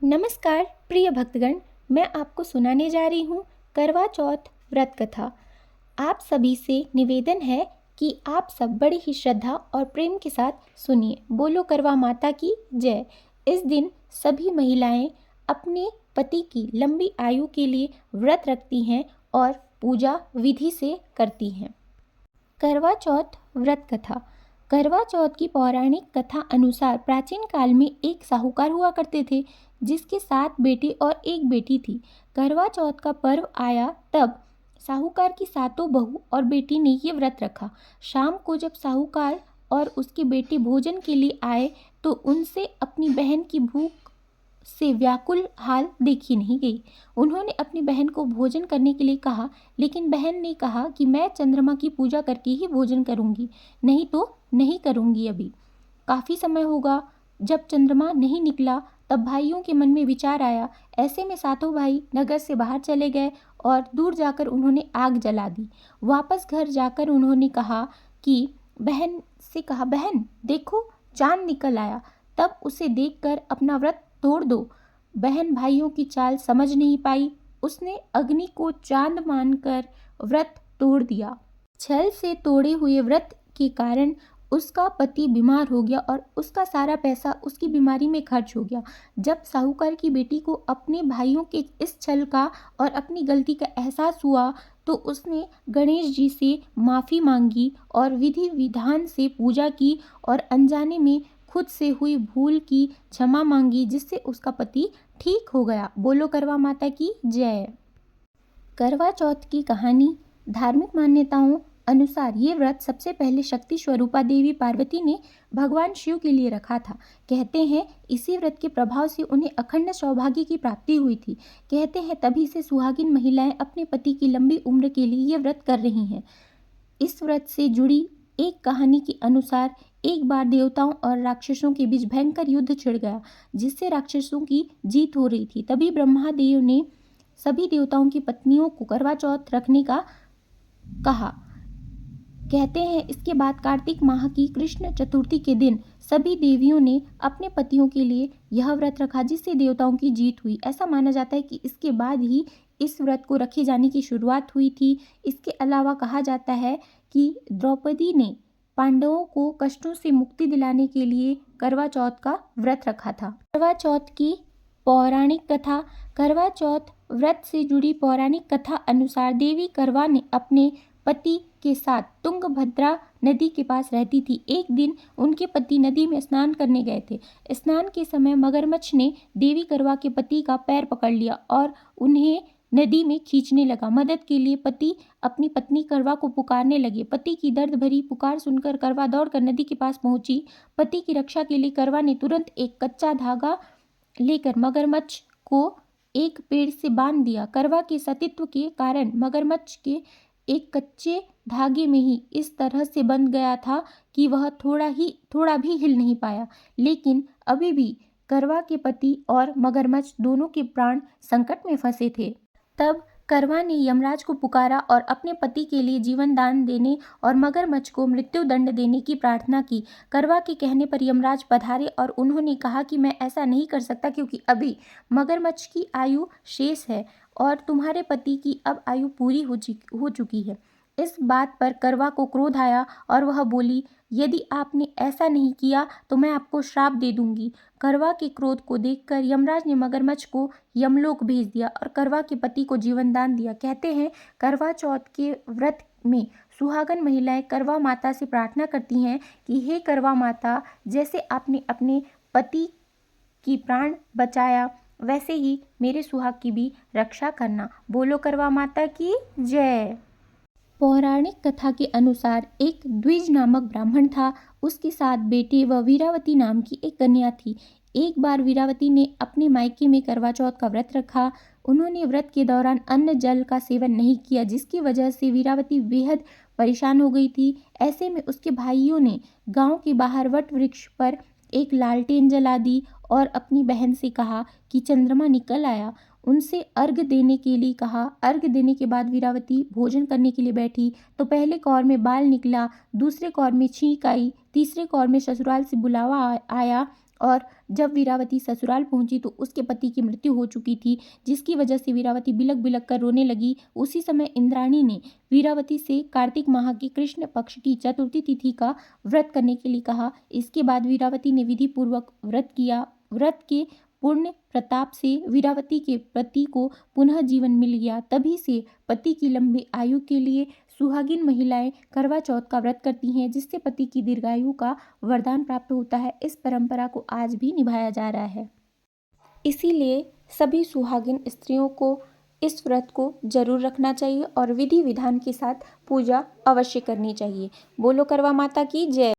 नमस्कार प्रिय भक्तगण, मैं आपको सुनाने जा रही हूँ करवा चौथ व्रत कथा। आप सभी से निवेदन है कि आप सब बड़ी ही श्रद्धा और प्रेम के साथ सुनिए। बोलो करवा माता की जय। इस दिन सभी महिलाएं अपने पति की लंबी आयु के लिए व्रत रखती हैं और पूजा विधि से करती हैं। करवा चौथ व्रत कथा। करवा चौथ की पौराणिक कथा अनुसार प्राचीन काल में एक साहूकार हुआ करते थे जिसके 7 बेटे और एक बेटी थी। करवा चौथ का पर्व आया तब साहूकार की सातों बहू और बेटी ने ये व्रत रखा। शाम को जब साहूकार और उसकी बेटी भोजन के लिए आए तो उनसे अपनी बहन की भूख से व्याकुल हाल देखी नहीं गई। उन्होंने अपनी बहन को भोजन करने के लिए कहा, लेकिन बहन ने कहा कि मैं चंद्रमा की पूजा करके ही भोजन करूंगी, नहीं तो नहीं करूंगी। अभी काफ़ी समय होगा। जब चंद्रमा नहीं निकला तब भाइयों के मन में विचार आया। ऐसे में सातों भाई नगर से बाहर चले गए और दूर जाकर उन्होंने आग जला दी। वापस घर जाकर उन्होंने कहा कि बहन देखो, चांद निकल आया। तब उसे देखकर अपना व्रत तोड़ दो। बहन भाइयों की चाल समझ नहीं पाई। उसने अग्नि को चांद मानकर व्रत तोड़ दिया। छल से तोड़े हुए व्रत के कारण उसका पति बीमार हो गया और उसका सारा पैसा उसकी बीमारी में खर्च हो गया। जब साहूकार की बेटी को अपने भाइयों के इस छल का और अपनी गलती का एहसास हुआ तो उसने गणेश जी से माफ़ी मांगी और विधि विधान से पूजा की और अनजाने में खुद से हुई भूल की क्षमा मांगी, जिससे उसका पति ठीक हो गया। बोलो करवा माता की जय। करवा चौथ की कहानी। धार्मिक मान्यताओं अनुसार ये व्रत सबसे पहले शक्ति स्वरूपा देवी पार्वती ने भगवान शिव के लिए रखा था। कहते हैं इसी व्रत के प्रभाव से उन्हें अखंड सौभाग्य की प्राप्ति हुई थी। कहते हैं तभी से सुहागिन महिलाएं अपने पति की लंबी उम्र के लिए ये व्रत कर रही हैं। इस व्रत से जुड़ी एक कहानी के अनुसार एक बार देवताओं और राक्षसों के बीच भयंकर युद्ध छिड़ गया, जिससे राक्षसों की जीत हो रही थी। तभी ब्रह्मादेव ने सभी देवताओं की पत्नियों को करवा चौथ रखने का कहा। कहते हैं इसके बाद कार्तिक माह की कृष्ण चतुर्थी के दिन सभी देवियों ने अपने पतियों के लिए यह व्रत रखा, जिससे देवताओं की जीत हुई। ऐसा माना जाता है कि इसके बाद ही इस व्रत को रखे जाने की शुरुआत हुई थी। इसके अलावा कहा जाता है कि द्रौपदी ने पांडवों को कष्टों से मुक्ति दिलाने के लिए करवा चौथ का व्रत रखा था। करवा चौथ की पौराणिक कथा। करवा चौथ व्रत से जुड़ी पौराणिक कथा अनुसार देवी करवा ने अपने पति के साथ तुंगभद्रा नदी के पास रहती थी। एक दिन उनके पति नदी में स्नान करने गए थे। स्नान के समय मगरमच्छ ने देवी करवा के पति का पैर पकड़ लिया और उन्हें नदी में खींचने लगा। मदद के लिए पति अपनी पत्नी करवा को पुकारने लगे। पति की दर्द भरी पुकार सुनकर करवा दौड़कर नदी के पास पहुंची। पति की रक्षा के लिए करवा ने तुरंत एक कच्चा धागा लेकर मगरमच्छ को एक पेड़ से बांध दिया। करवा के सतीत्व के कारण मगरमच्छ के एक कच्चे धागे में ही इस तरह से बंध गया था कि वह थोड़ा भी हिल नहीं पाया। लेकिन अभी भी करवा के पति और मगरमच्छ दोनों के प्राण संकट में फंसे थे। तब करवा ने यमराज को पुकारा और अपने पति के लिए जीवन दान देने और मगरमच्छ को मृत्यु दंड देने की प्रार्थना की। करवा के कहने पर यमराज पधारे और उन्होंने कहा कि मैं ऐसा नहीं कर सकता, क्योंकि अभी मगरमच्छ की आयु शेष है और तुम्हारे पति की अब आयु पूरी हो चुकी है। इस बात पर करवा को क्रोध आया और वह बोली, यदि आपने ऐसा नहीं किया तो मैं आपको श्राप दे दूंगी। करवा के क्रोध को देखकर यमराज ने मगरमच्छ को यमलोक भेज दिया और करवा के पति को जीवन दान दिया। कहते हैं करवा चौथ के व्रत में सुहागन महिलाएं करवा माता से प्रार्थना करती हैं कि हे करवा माता, जैसे आपने अपने पति की प्राण बचाया वैसे ही मेरे सुहाग की भी रक्षा करना। बोलो करवा माता की जय। पौराणिक कथा के अनुसार एक द्विज नामक ब्राह्मण था। उसके 7 बेटे व वीरावती नाम की एक कन्या थी। एक बार वीरावती ने अपने मायके में करवा चौथ का व्रत रखा। उन्होंने व्रत के दौरान अन्न जल का सेवन नहीं किया, जिसकी वजह से वीरावती बेहद परेशान हो गई थी। ऐसे में उसके भाइयों ने गांव के बाहर वट वृक्ष पर एक लालटेन जला दी और अपनी बहन से कहा कि चंद्रमा निकल आया। उनसे अर्घ देने के लिए कहा। अर्घ देने के बाद वीरावती भोजन करने के लिए बैठी तो पहले कौर में बाल निकला, दूसरे कौर में छींक आई, तीसरे कौर में ससुराल से बुलावा आया और जब वीरावती ससुराल पहुंची तो उसके पति की मृत्यु हो चुकी थी, जिसकी वजह से वीरावती बिलक बिलक कर रोने लगी। उसी समय इंद्राणी ने वीरावती से कार्तिक माह की कृष्ण पक्ष की चतुर्थी तिथि का व्रत करने के लिए कहा। इसके बाद वीरावती ने विधि पूर्वक व्रत किया। व्रत के पुण्य प्रताप से वीरावती के पति को पुनः जीवन मिल गया। तभी से पति की लंबी आयु के लिए सुहागिन महिलाएं करवा चौथ का व्रत करती हैं, जिससे पति की दीर्घायु का वरदान प्राप्त होता है। इस परंपरा को आज भी निभाया जा रहा है। इसीलिए सभी सुहागिन स्त्रियों को इस व्रत को जरूर रखना चाहिए और विधि विधान के साथ पूजा अवश्य करनी चाहिए। बोलो करवा माता की जय।